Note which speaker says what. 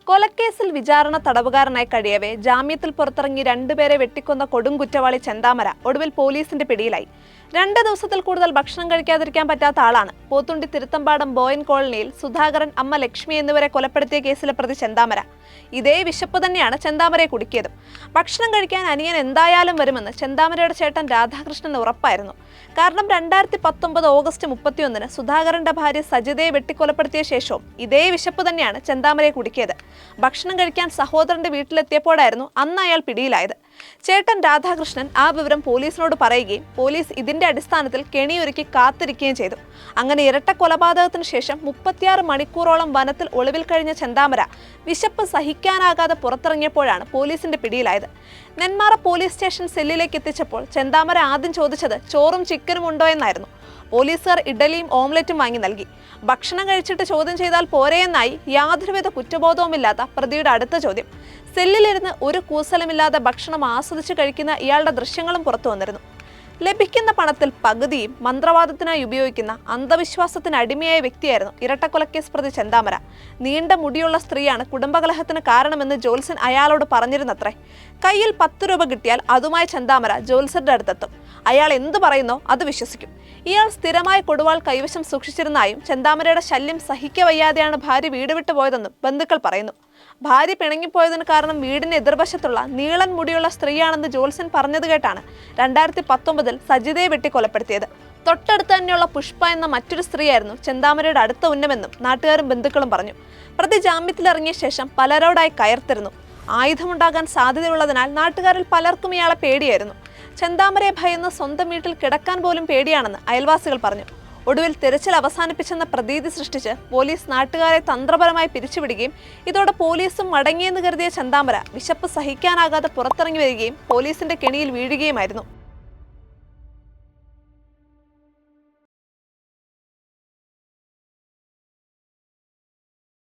Speaker 1: കൊലക്കേസിൽ വിചാരണ തടവുകാരനായി കഴിയവേ ജാമ്യത്തിൽ പുറത്തിറങ്ങി രണ്ടുപേരെ വെട്ടിക്കൊന്ന കൊടുംകുറ്റവാളി ചെന്താമര ഒടുവിൽ പോലീസിന്റെ പിടിയിലായി. 2 ദിവസത്തിൽ കൂടുതൽ ഭക്ഷണം കഴിക്കാതിരിക്കാൻ പറ്റാത്ത ആളാണ്. പോത്തുണ്ടി തിരുത്തമ്പാടം ബോയൻ കോളനിയിൽ സുധാകരൻ, അമ്മ ലക്ഷ്മി എന്നിവരെ കൊലപ്പെടുത്തിയ കേസിലെ പ്രതി ചെന്താമര. ഇതേ വിശപ്പ് തന്നെയാണ് ചെന്താമരയെ കുടുക്കിയതും. ഭക്ഷണം കഴിക്കാൻ അനിയൻ എന്തായാലും വരുമെന്ന് ചെന്താമരയുടെ ചേട്ടൻ രാധാകൃഷ്ണന് ഉറപ്പായിരുന്നു. കാരണം 2019 ഓഗസ്റ്റ് 31 സുധാകരന്റെ ഭാര്യ സജിതയെ വെട്ടിക്കൊലപ്പെടുത്തിയ ശേഷവും ഇതേ വിശപ്പ് തന്നെയാണ് ചെന്താമരയെ കുടുക്കിയത്. ഭക്ഷണം കഴിക്കാൻ സഹോദരന്റെ വീട്ടിലെത്തിയപ്പോഴായിരുന്നു അന്ന് അയാൾ പിടിയിലായത്. ചേട്ടൻ രാധാകൃഷ്ണൻ ആ വിവരം പോലീസിനോട് പറയുകയും പോലീസ് ഇതിന്റെ അടിസ്ഥാനത്തിൽ കെണിയൊരുക്കി കാത്തിരിക്കുകയും ചെയ്തു. അങ്ങനെ ഇരട്ട കൊലപാതകത്തിന് ശേഷം 36 മണിക്കൂറോളം വനത്തിൽ ഒളിവിൽ കഴിഞ്ഞ ചെന്താമര വിശപ്പ് സഹിക്കാനാകാതെ പുറത്തിറങ്ങിയപ്പോഴാണ് പോലീസിന്റെ പിടിയിലായത്. നെന്മാറ പോലീസ് സ്റ്റേഷൻ സെല്ലിലേക്ക് എത്തിച്ചപ്പോൾ ചെന്താമര ആദ്യം ചോദിച്ചത് ചോറും ചിക്കനും ഉണ്ടോ എന്നായിരുന്നു. പോലീസുകാർ ഇഡലിയും ഓംലെറ്റും വാങ്ങി നൽകി. ഭക്ഷണം കഴിച്ചിട്ട് ചോദ്യം ചെയ്താൽ പോരെയെന്നായി യാതൊരുവിധ കുറ്റബോധവുമില്ലാത്ത പ്രതിയുടെ അടുത്ത ചോദ്യം. സെല്ലിലിരുന്ന് ഒരു കൂസലുമില്ലാതെ ഭക്ഷണം ആസ്വദിച്ച് കഴിക്കുന്ന ഇയാളുടെ ദൃശ്യങ്ങളും പുറത്തു വന്നിരുന്നു. ലഭിക്കുന്ന പണത്തിൽ പകുതിയും മന്ത്രവാദത്തിനായി ഉപയോഗിക്കുന്ന അന്ധവിശ്വാസത്തിന് അടിമയായ വ്യക്തിയായിരുന്നു ഇരട്ടക്കൊലക്കേസ് പ്രതി ചെന്താമര. നീണ്ട മുടിയുള്ള സ്ത്രീയാണ് കുടുംബകലഹത്തിന് കാരണമെന്ന് ജോത്സ്യൻ അയാളോട് പറഞ്ഞിരുന്നത്രേ. കയ്യിൽ 10 രൂപ കിട്ടിയാൽ അതുമായി ചെന്താമര ജോത്സ്യരുടെ അടുത്തെത്തും. അയാൾ എന്തു പറയുന്നോ അത് വിശ്വസിക്കും. ഇയാൾ സ്ഥിരമായ കൊടുവാൾ കൈവശം സൂക്ഷിച്ചിരുന്നായും ചെന്താമരയുടെ ശല്യം സഹിക്കവയ്യാതെയാണ് ഭാര്യ വീട് വിട്ടു പോയതെന്നും ബന്ധുക്കൾ പറയുന്നു. ഭാര്യ പിണങ്ങിപ്പോയതിന് കാരണം വീടിന് എതിർവശത്തുള്ള നീളൻ മുടിയുള്ള സ്ത്രീയാണെന്ന് ജോത്സ്യൻ പറഞ്ഞത് കേട്ടാണ് 2019 സജിതയെ വെട്ടി കൊലപ്പെടുത്തിയത്. തൊട്ടടുത്ത് തന്നെയുള്ള പുഷ്പ എന്ന മറ്റൊരു സ്ത്രീയായിരുന്നു ചെന്താമരയുടെ അടുത്ത ഉന്നമെന്നും നാട്ടുകാരും ബന്ധുക്കളും പറഞ്ഞു. പ്രതി ജാമ്യത്തിലിറങ്ങിയ ശേഷം പലരോടായി കയർത്തിരുന്നു. ആയുധമുണ്ടാകാൻ സാധ്യതയുള്ളതിനാൽ നാട്ടുകാരിൽ പലർക്കും ഇയാളെ പേടിയായിരുന്നു. ചെന്താമരയെ ഭയന്ന് സ്വന്തം വീട്ടിൽ കിടക്കാൻ പോലും പേടിയാണെന്ന് അയൽവാസികൾ പറഞ്ഞു. ഒടുവിൽ തിരച്ചിൽ അവസാനിപ്പിച്ചെന്ന പ്രതീതി സൃഷ്ടിച്ച് പോലീസ് നാട്ടുകാരെ തന്ത്രപരമായി പിരിച്ചുവിടുകയും ഇതോടെ പോലീസും മടങ്ങിയെന്ന് കരുതിയ ചെന്താമര വിശപ്പ് സഹിക്കാനാകാതെ പുറത്തിറങ്ങി വരികയും പോലീസിന്റെ കെണിയിൽ വീഴുകയുമായിരുന്നു.